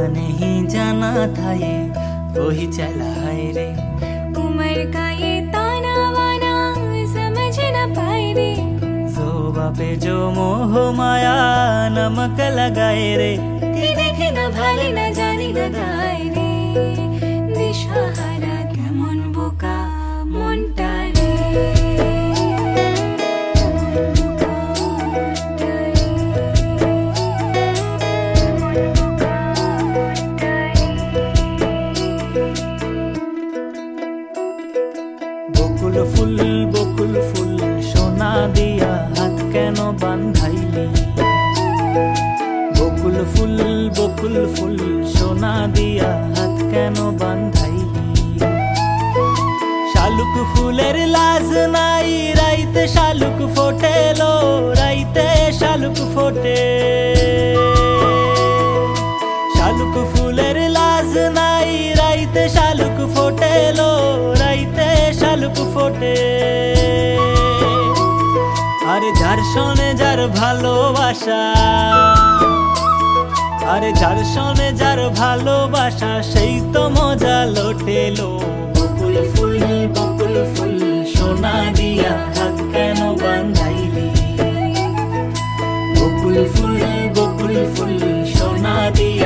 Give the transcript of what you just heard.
नहीं जाना था ये वही चला है रे। उम्र का ये ताना वाना समझ न पाए रे। जोबा पे जो मोह माया नमक लगाए रे। कि देखे न भाले न जाने न गाए रे। दिशाहारा केमन बोका মনটা রে। বকুল ফুল সোনা দিয়া হাত কেন বান্ধাইলি। বকুল ফুল সোনা দিয়া হাত কেন বান্ধাইলি। শালুক ফুলের লাজ নাই রাইতে শালুক ফোটেলো, রাইতে শালুক ফোটে। শালুক ফুলের লাজ নাই রাইতে শালুক ফোটেলো, রাইতে শালুক ফোটে। আরে যার শোনে যার ভালোবাসা, আরে যার শোনে যার ভালোবাসা সেই তো মজা লোটেলো। বকুল ফুল সোনা দিয়া হাত কেন বান্ধাইলি। বকুল ফুল সোনা দিয়া